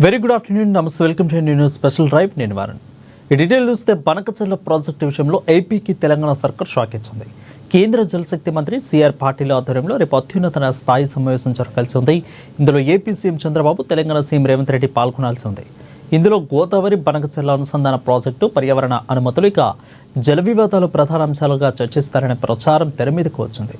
Very good afternoon, నమస్తే, welcome to news special drive. నేను Warren. ఈ డీటెయిల్ చూస్తే బనకచెర్ల ప్రాజెక్టు విషయంలో ఏపీకి తెలంగాణ సర్కార్ షాక్ ఇచ్చింది. కేంద్ర జలశక్తి మంత్రి సిఆర్ పాటిల్ ఆధ్వర్యంలో రేపు అత్యున్నత స్థాయి సమావేశం జరగాల్సి ఉంది. ఇందులో AP CM Chandrababu, Telangana CM Revanth Reddy పాల్గొనాల్సి ఉంది. ఇందులో గోదావరి బనకచెర్ల అనుసంధాన ప్రాజెక్టు, పర్యావరణ అనుమతులు, ఇక జల వివాదాలు ప్రధాన అంశాలుగా చర్చిస్తారనే ప్రచారం తెర మీదకు వచ్చింది.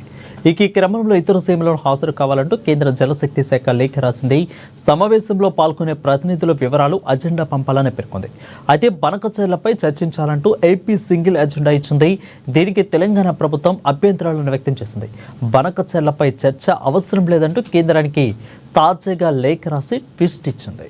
ఈ క్రమంలో ఇతర సీఎంలను హాజరు కావాలంటూ కేంద్ర జలశక్తి శాఖ లేఖ రాసింది. సమావేశంలో పాల్గొనే ప్రతినిధుల వివరాలు, అజెండా పంపాలని పేర్కొంది. అయితే బనకచెర్లపై చర్చించాలంటూ ఏపీ సింగిల్ అజెండా ఇచ్చింది. దీనికి తెలంగాణ ప్రభుత్వం అభ్యంతరాలను వ్యక్తం చేసింది. బనకచెర్లపై చర్చ అవసరం లేదంటూ కేంద్రానికి తాజాగా లేఖ రాసి ట్విస్ట్ ఇచ్చింది.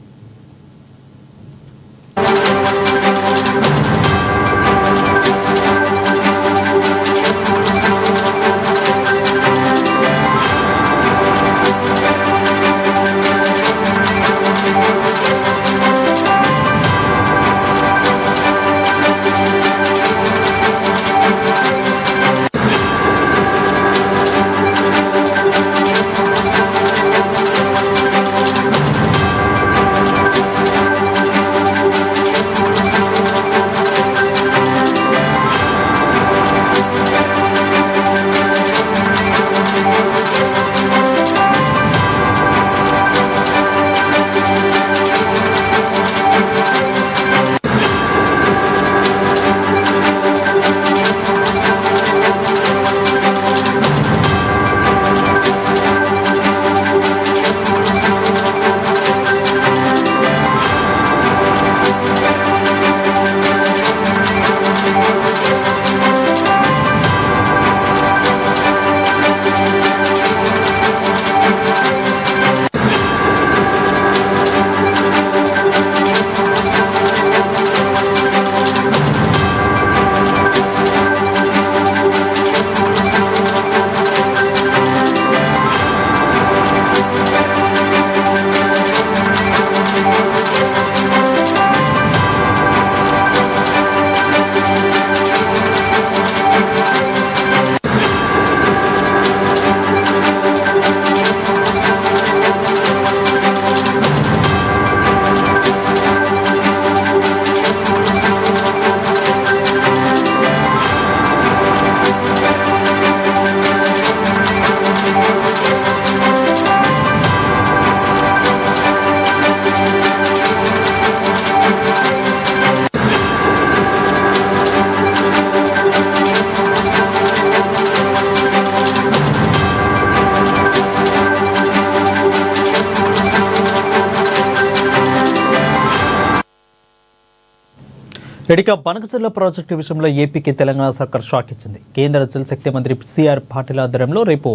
ఇక బనకచెర్ల ప్రాజెక్టు విషయంలో ఏపీకి తెలంగాణ సర్కార్ షాక్ ఇచ్చింది. కేంద్ర జలశక్తి మంత్రి సిఆర్ పాటిల్ ఆధ్వర్యంలో రేపు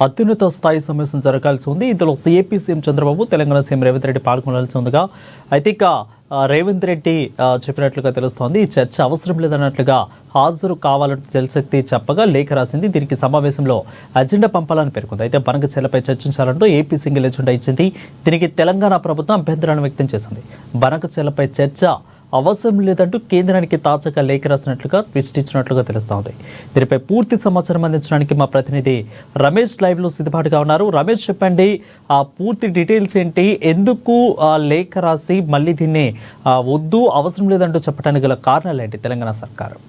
అత్యున్నత స్థాయి సమావేశం జరగాల్సి ఉంది. ఇందులో AP CM Chandrababu, Telangana CM Revanth Reddy పాల్గొనాల్సి ఉందిగా. అయితే ఇక రేవంత్ రెడ్డి చెప్పినట్లుగా తెలుస్తోంది. ఈ చర్చ అవసరం లేదన్నట్లుగా హాజరు కావాలంటూ జలశక్తి చెప్పగా లేఖ రాసింది. దీనికి సమావేశంలో అజెండా పంపాలని పేర్కొంది. అయితే బనకచెర్లపై చర్చించాలంటూ ఏపీ సింగిల్ అజెండా ఇచ్చింది. దీనికి తెలంగాణ ప్రభుత్వం అభ్యంతరాన్ని వ్యక్తం చేసింది. బనకచెర్లపై చర్చ అవసరం లేదంటూ కేంద్రానికి తాజాగా లేఖ రాసినట్లుగా ట్విస్ట్ ఇచ్చినట్లుగా తెలుస్తోంది. దీనిపై పూర్తి సమాచారం అందించడానికి మా ప్రతినిధి రమేష్ లైవ్లో సిద్ధపాటుగా ఉన్నారు. రమేష్, చెప్పండి, ఆ పూర్తి డీటెయిల్స్ ఏంటి? ఎందుకు లేఖ రాసి మళ్ళీ దీన్ని వద్దు, అవసరం లేదంటూ చెప్పడానికి గల కారణాలు ఏంటి తెలంగాణ సర్కారు?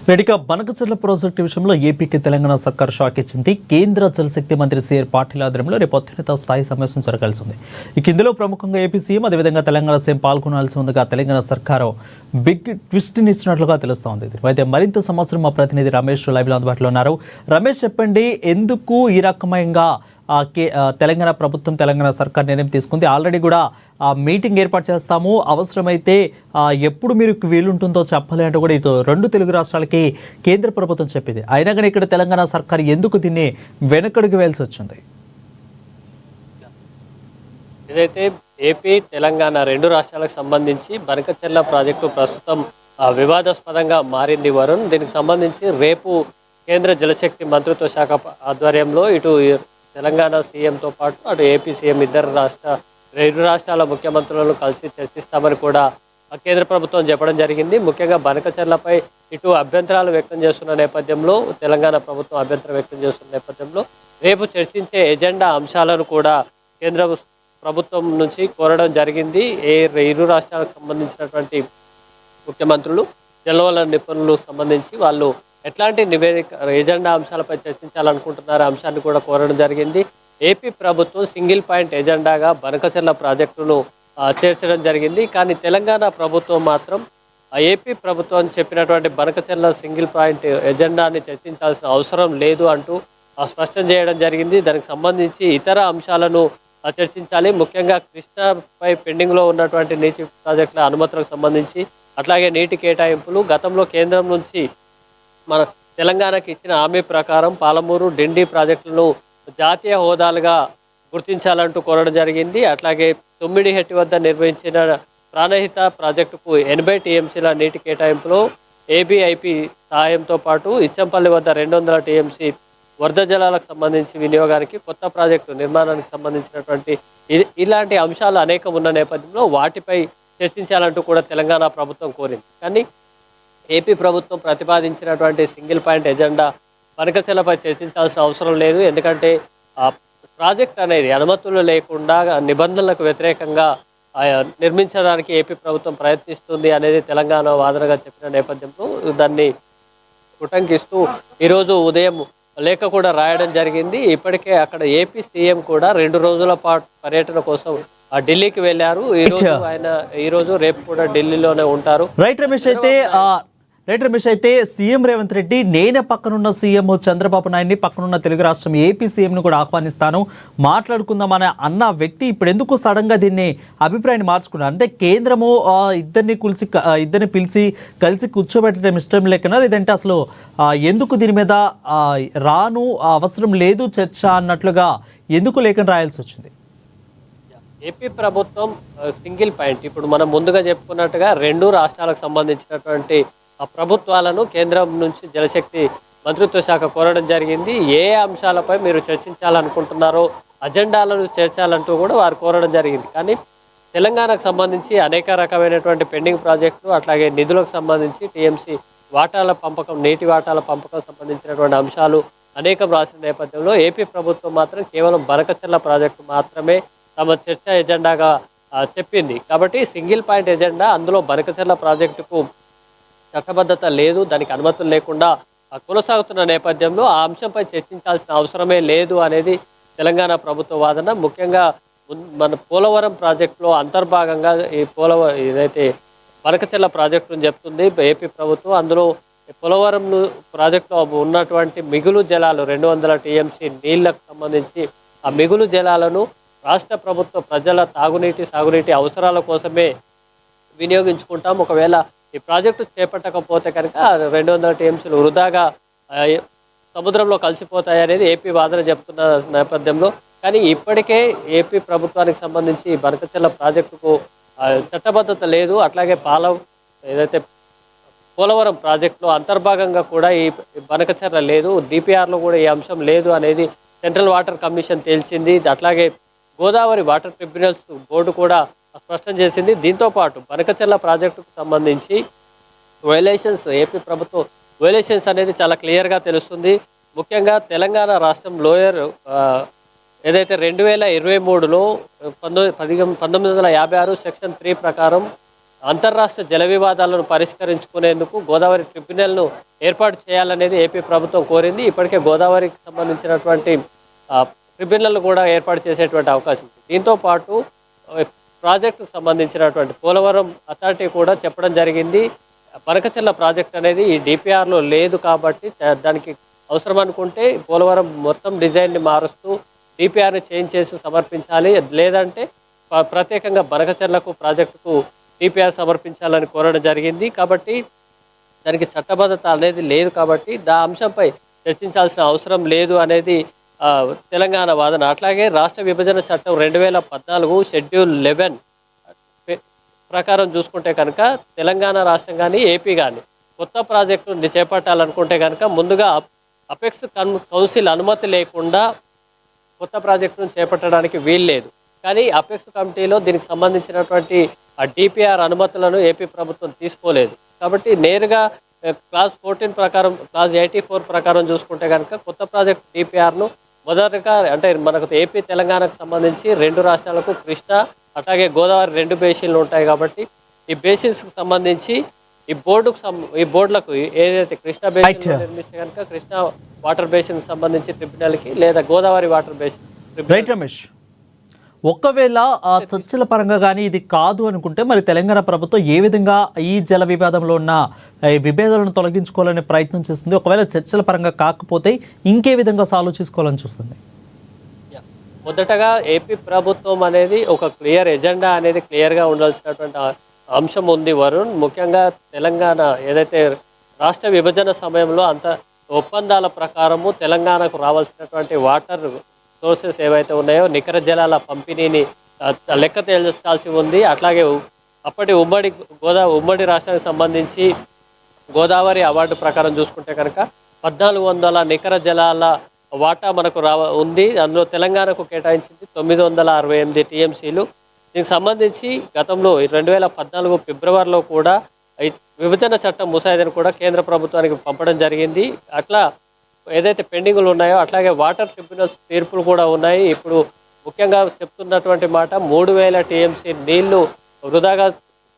రెడ్డిగా బనకచెర్ల ప్రాజెక్టు విషయంలో ఏపీకి తెలంగాణ సర్కార్ షాక్ ఇచ్చింది. కేంద్ర జలశక్తి మంత్రి సిఆర్ పాటిల్ ఆధ్వర్యంలో రేపు అత్యున్నత స్థాయి సమావేశం జరగాల్సి ఉంది. ఇందులో ప్రముఖంగా ఏపీ సీఎం అదేవిధంగా తెలంగాణ సీఎం పాల్గొనాల్సి ఉందిగా తెలంగాణ సర్కారు బిగ్ ట్విస్ట్ని ఇచ్చినట్లుగా తెలుస్తోంది. అయితే మరింత సమాచారం మా ప్రతినిధి రమేష్ లైవ్లో అందుబాటులో ఉన్నారు. రమేష్, చెప్పండి, ఎందుకు ఈ రకమైన తెలంగాణ ప్రభుత్వం తెలంగాణ సర్కార్ నిర్ణయం తీసుకుంది? ఆల్రెడీ కూడా మీటింగ్ ఏర్పాటు చేస్తాము, అవసరమైతే ఎప్పుడు మీరు వీలుంటుందో చెప్పాలి అంటూ కూడా ఇటు రెండు తెలుగు రాష్ట్రాలకి కేంద్ర ప్రభుత్వం చెప్పింది. అయినా కానీ ఇక్కడ తెలంగాణ సర్కార్ ఎందుకు దీన్ని వెనకడుగు వేయాల్సి వచ్చింది? ఏదైతే ఏపీ తెలంగాణ రెండు రాష్ట్రాలకు సంబంధించి బనకచెర్ల ప్రాజెక్టు ప్రస్తుతం వివాదాస్పదంగా మారింది వరుణ్. దీనికి సంబంధించి రేపు కేంద్ర జలశక్తి మంత్రిత్వ శాఖ ఆధ్వర్యంలో ఇటు తెలంగాణ సీఎంతో పాటు అటు ఏపీ సీఎం రెండు రాష్ట్రాల ముఖ్యమంత్రులను కలిసి చర్చిస్తామని కూడా కేంద్ర ప్రభుత్వం చెప్పడం జరిగింది. ముఖ్యంగా బనకచెర్లపై ఇటు అభ్యంతరాలు వ్యక్తం చేస్తున్న నేపథ్యంలో, తెలంగాణ ప్రభుత్వం అభ్యంతరం వ్యక్తం చేస్తున్న నేపథ్యంలో రేపు చర్చించే ఎజెండా అంశాలను కూడా కేంద్ర ప్రభుత్వం నుంచి కోరడం జరిగింది. ఇరు రాష్ట్రాలకు సంబంధించినటువంటి ముఖ్యమంత్రులు, జలవనరుల నిపుణులు సంబంధించి వాళ్ళు ఎట్లాంటి నివేదిక ఎజెండా అంశాలపై చర్చించాలనుకుంటున్నారో అంశాన్ని కూడా కోరడం జరిగింది. ఏపీ ప్రభుత్వం సింగిల్ పాయింట్ ఎజెండాగా బనకచెర్ల ప్రాజెక్టును చేర్చడం జరిగింది. కానీ తెలంగాణ ప్రభుత్వం మాత్రం ఏపీ ప్రభుత్వం చెప్పినటువంటి బనకచెర్ల సింగిల్ పాయింట్ ఎజెండాని చర్చించాల్సిన అవసరం లేదు అంటూ స్పష్టం చేయడం జరిగింది. దానికి సంబంధించి ఇతర అంశాలను చర్చించాలి. ముఖ్యంగా కృష్ణాపై పెండింగ్లో ఉన్నటువంటి నీటి ప్రాజెక్టుల అనుమతులకు సంబంధించి, అట్లాగే నీటి కేటాయింపులు, గతంలో కేంద్రం నుంచి మన తెలంగాణకి ఇచ్చిన హామీ ప్రకారం పాలమూరు, డిండి ప్రాజెక్టులను జాతీయ హోదాలుగా గుర్తించాలంటూ కోరడం జరిగింది. అట్లాగే తొమ్మిడిహెట్టి వద్ద నిర్వహించిన ప్రాణహిత ప్రాజెక్టుకు 80 టీఎంసీల నీటి కేటాయింపులో ఏబీఐపి సహాయంతో పాటు ఇచ్చంపల్లి వద్ద 200 టీఎంసీ వరద జలాలకు సంబంధించి వినియోగానికి కొత్త ప్రాజెక్టు నిర్మాణానికి సంబంధించినటువంటి ఇలాంటి అంశాలు అనేకం ఉన్న నేపథ్యంలో వాటిపై చర్చించాలంటూ కూడా తెలంగాణ ప్రభుత్వం కోరింది. కానీ ఏపీ ప్రభుత్వం ప్రతిపాదించినటువంటి సింగిల్ పాయింట్ ఎజెండా బనకచెర్లపై చర్చించాల్సిన అవసరం లేదు. ఎందుకంటే ప్రాజెక్ట్ అనేది అనుమతులు లేకుండా నిబంధనలకు వ్యతిరేకంగా నిర్మించడానికి ఏపీ ప్రభుత్వం ప్రయత్నిస్తుంది అనేది తెలంగాణ వాదనగా చెప్పిన నేపథ్యంలో దాన్ని ఉటంకిస్తూ ఈరోజు ఉదయం లేఖ కూడా రాయడం జరిగింది. ఇప్పటికే అక్కడ ఏపీ సీఎం కూడా 2 రోజుల పాటు పర్యటన కోసం ఢిల్లీకి వెళ్ళారు. ఈరోజు రేపు కూడా ఢిల్లీలోనే ఉంటారు. రైట్ రమేష్, అయితే సీఎం రేవంత్ రెడ్డి నేనే పక్కనున్న సీఎం చంద్రబాబు నాయుడిని, పక్కనున్న తెలుగు రాష్ట్రం ఏపీ సీఎంను కూడా ఆహ్వానిస్తాను, మాట్లాడుకుందామని అన్న వ్యక్తి ఇప్పుడు ఎందుకు సడన్గా దీన్ని అభిప్రాయాన్ని మార్చుకున్నారు? అంటే కేంద్రము ఇద్దరిని పిలిచి కలిసి కూర్చోబెట్టడం ఇష్టం లేకనా, లేదంటే అసలు ఎందుకు దీని మీద అవసరం లేదు చర్చ అన్నట్లుగా ఎందుకు లేఖను రాయాల్సి వచ్చింది? ఏపీ ప్రభుత్వం సింగిల్ పాయింట్, ఇప్పుడు మనం ముందుగా చెప్పుకున్నట్టుగా రెండు రాష్ట్రాలకు సంబంధించినటువంటి ప్రభుత్వాలను కేంద్రం నుంచి జలశక్తి మంత్రిత్వ శాఖ కోరడం జరిగింది. ఏ అంశాలపై మీరు చర్చించాలనుకుంటున్నారో అజెండాలను చేర్చాలంటూ కూడా వారు కోరడం జరిగింది. కానీ తెలంగాణకు సంబంధించి అనేక రకమైనటువంటి పెండింగ్ ప్రాజెక్టులు, అట్లాగే నిధులకు సంబంధించి టీఎంసీ వాటాల పంపకం, నీటి వాటాల పంపకం సంబంధించినటువంటి అంశాలు అనేకం రాసిన నేపథ్యంలో ఏపీ ప్రభుత్వం మాత్రం కేవలం బనకచెర్ల ప్రాజెక్టు మాత్రమే తమ చర్చా ఎజెండాగా చెప్పింది. కాబట్టి సింగిల్ పాయింట్ ఎజెండా, అందులో బనకచెర్ల ప్రాజెక్టుకు చట్టబద్ధత లేదు, దానికి అనుమతులు లేకుండా కొనసాగుతున్న నేపథ్యంలో ఆ అంశంపై చర్చించాల్సిన అవసరమే లేదు అనేది తెలంగాణ ప్రభుత్వ వాదన. ముఖ్యంగా మన పోలవరం ప్రాజెక్టులో అంతర్భాగంగా ఏదైతే బనకచెర్ల ప్రాజెక్టును చెప్తుంది ఏపీ ప్రభుత్వం, అందులో పోలవరం ప్రాజెక్టులో ఉన్నటువంటి మిగులు జలాలు 200 టీఎంసీ నీళ్లకు సంబంధించి ఆ మిగులు జలాలను రాష్ట్ర ప్రభుత్వ ప్రజల తాగునీటి, సాగునీటి అవసరాల కోసమే వినియోగించుకుంటాం. ఒకవేళ ఈ ప్రాజెక్టు చేపట్టకపోతే కనుక 200 టీఎంసీలు వృధాగా సముద్రంలో కలిసిపోతాయి అనేది ఏపీ వాదన చెప్తున్న నేపథ్యంలో, కానీ ఇప్పటికే ఏపీ ప్రభుత్వానికి సంబంధించి బనకచెర్ల ప్రాజెక్టుకు చట్టబద్ధత లేదు. అట్లాగే ఏదైతే పోలవరం ప్రాజెక్టులో అంతర్భాగంగా కూడా ఈ బనకచెర్ల లేదు, డిపిఆర్లో కూడా ఈ అంశం లేదు అనేది సెంట్రల్ వాటర్ కమిషన్ తేల్చింది. అట్లాగే గోదావరి వాటర్ ట్రిబ్యునల్స్ బోర్డు కూడా స్పష్టం చేసింది. దీంతోపాటు బనకచెర్ల ప్రాజెక్టుకు సంబంధించి ఏపీ ప్రభుత్వం వైలేషన్స్ అనేది చాలా క్లియర్గా తెలుస్తుంది. ముఖ్యంగా తెలంగాణ రాష్ట్రం లోయర్ ఏదైతే 2023లో 1956 సెక్షన్ 3 ప్రకారం అంతర్రాష్ట్ర జల వివాదాలను పరిష్కరించుకునేందుకు గోదావరి ట్రిబ్యునల్ను ఏర్పాటు చేయాలనేది ఏపీ ప్రభుత్వం కోరింది. ఇప్పటికే గోదావరికి సంబంధించినటువంటి ట్రిబ్యునల్ కూడా ఏర్పాటు చేసేటువంటి అవకాశం ఉంది. దీంతో పాటు ప్రాజెక్టుకు సంబంధించినటువంటి పోలవరం అథారిటీ కూడా చెప్పడం జరిగింది. బనకచెర్ల ప్రాజెక్ట్ అనేది ఈ డిపిఆర్లో లేదు కాబట్టి దానికి అవసరం అనుకుంటే పోలవరం మొత్తం డిజైన్ని మారుస్తూ డిపిఆర్ని చేంజ్ చేసి సమర్పించాలి, లేదంటే ప్రత్యేకంగా బనకచెర్లకు ప్రాజెక్టుకు డిపిఆర్ సమర్పించాలని కోరడం జరిగింది. కాబట్టి దానికి చట్టబద్ధత అనేది లేదు కాబట్టి అంశంపై చర్చించాల్సిన అవసరం లేదు అనేది తెలంగాణ వాదన. అట్లాగే రాష్ట్ర విభజన చట్టం 2014 షెడ్యూల్ 11 ప్రకారం చూసుకుంటే కనుక తెలంగాణ రాష్ట్రం కానీ ఏపీ కానీ కొత్త ప్రాజెక్టుని చేపట్టాలనుకుంటే కనుక ముందుగా అపెక్స్ కౌన్సిల్ అనుమతి లేకుండా కొత్త ప్రాజెక్టును చేపట్టడానికి వీల్లేదు. కానీ అపెక్స్ కమిటీలో దీనికి సంబంధించినటువంటి డిపిఆర్ అనుమతులను ఏపీ ప్రభుత్వం తీసుకోలేదు. కాబట్టి నేరుగా క్లాస్ 14 ప్రకారం, క్లాస్ 84 ప్రకారం చూసుకుంటే కనుక కొత్త ప్రాజెక్ట్ డిపిఆర్ను మొదటగా అంటే మనకు ఏపీ తెలంగాణకు సంబంధించి 2 రాష్ట్రాలకు కృష్ణా అట్లాగే గోదావరి 2 బేసిన్లు ఉంటాయి. కాబట్టి ఈ బేసిన్స్కి సంబంధించి ఈ బోర్డులకు ఏదైతే కృష్ణా బేసిన్ నిర్మిస్తే కనుక కృష్ణా వాటర్ బేసిన్కి సంబంధించి ట్రిబ్యునల్కి, లేదా Godavari water basin right Ramesh, ఒకవేళ ఆ చర్చల పరంగా కానీ ఇది కాదు అనుకుంటే మరి తెలంగాణ ప్రభుత్వం ఏ విధంగా ఈ జల వివాదంలో ఉన్న విభేదాలను తొలగించుకోవాలనే ప్రయత్నం చేస్తుంది? ఒకవేళ చర్చల పరంగా కాకపోతే ఇంకే విధంగా సాల్వ్ చేసుకోవాలని చూస్తుంది? మొదటగా ఏపీ ప్రభుత్వం అనేది ఒక క్లియర్ ఎజెండా అనేది క్లియర్గా ఉండాల్సినటువంటి అంశం ఉంది వరుణ్. ముఖ్యంగా తెలంగాణ ఏదైతే రాష్ట్ర విభజన సమయంలో అంత ఒప్పందాల ప్రకారము తెలంగాణకు రావాల్సినటువంటి వాటర్ సోర్సెస్ ఏవైతే ఉన్నాయో నికర జలాల పంపిణీని లెక్క తేల్చాల్సి ఉంది. అట్లాగే అప్పటి ఉమ్మడి రాష్ట్రానికి సంబంధించి గోదావరి అవార్డు ప్రకారం చూసుకుంటే కనుక 1400 నికర జలాల వాటా మనకు ఉంది. అందులో తెలంగాణకు కేటాయించింది 968 టీఎంసీలు. దీనికి సంబంధించి గతంలో 2014 ఫిబ్రవరిలో కూడా విభజన చట్టం ముసాయిదాను కూడా కేంద్ర ప్రభుత్వానికి పంపడం జరిగింది. అట్లా ఏదైతే పెండింగ్లు ఉన్నాయో అట్లాగే వాటర్ ట్రిబ్యునల్స్ తీర్పులు కూడా ఉన్నాయి. ఇప్పుడు ముఖ్యంగా చెప్తున్నటువంటి మాట 3000 టీఎంసీ నీళ్లు వృధాగా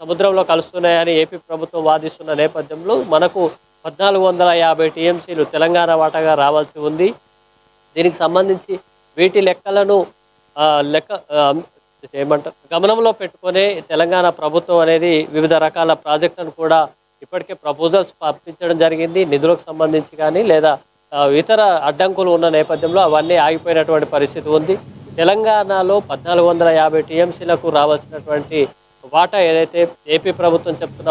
సముద్రంలో కలుస్తున్నాయని ఏపీ ప్రభుత్వం వాదిస్తున్న నేపథ్యంలో మనకు 1450 టీఎంసీలు తెలంగాణ వాటాగా రావాల్సి ఉంది. దీనికి సంబంధించి వీటి లెక్కలను గమనంలో పెట్టుకొని తెలంగాణ ప్రభుత్వం అనేది వివిధ రకాల ప్రాజెక్టులను కూడా ఇప్పటికే ప్రపోజల్స్ పంపించడం జరిగింది. నిధులకు సంబంధించి కానీ లేదా ఇతర అడ్డంకులు ఉన్న నేపథ్యంలో అవన్నీ ఆగిపోయినటువంటి పరిస్థితి ఉంది. తెలంగాణలో 1450 టీఎంసీలకు రావాల్సినటువంటి వాటా ఏదైతే ఏపీ ప్రభుత్వం చెప్తున్న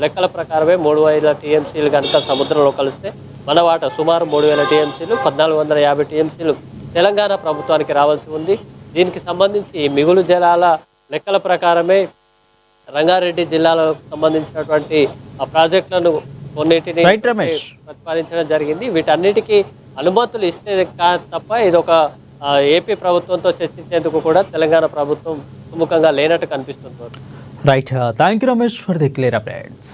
లెక్కల ప్రకారమే 3000 టీఎంసీలు కనుక సముద్రంలో కలిస్తే మన వాటా సుమారు 3000 టీఎంసీలు, 1450 టీఎంసీలు తెలంగాణ ప్రభుత్వానికి రావాల్సి ఉంది. దీనికి సంబంధించి మిగులు జలాల లెక్కల ప్రకారమే రంగారెడ్డి జిల్లాలో సంబంధించినటువంటి ఆ ప్రాజెక్టులను కొన్నిటిని ప్రతిపాదించడం జరిగింది. వీటన్నిటికీ అనుమతులు ఇస్తే తప్ప ఇది ఒక ఏపీ ప్రభుత్వంతో చర్చించేందుకు కూడా తెలంగాణ ప్రభుత్వం సుముఖంగా లేనట్టు కనిపిస్తుంది. Right, thank you Ramesh for the clear updates.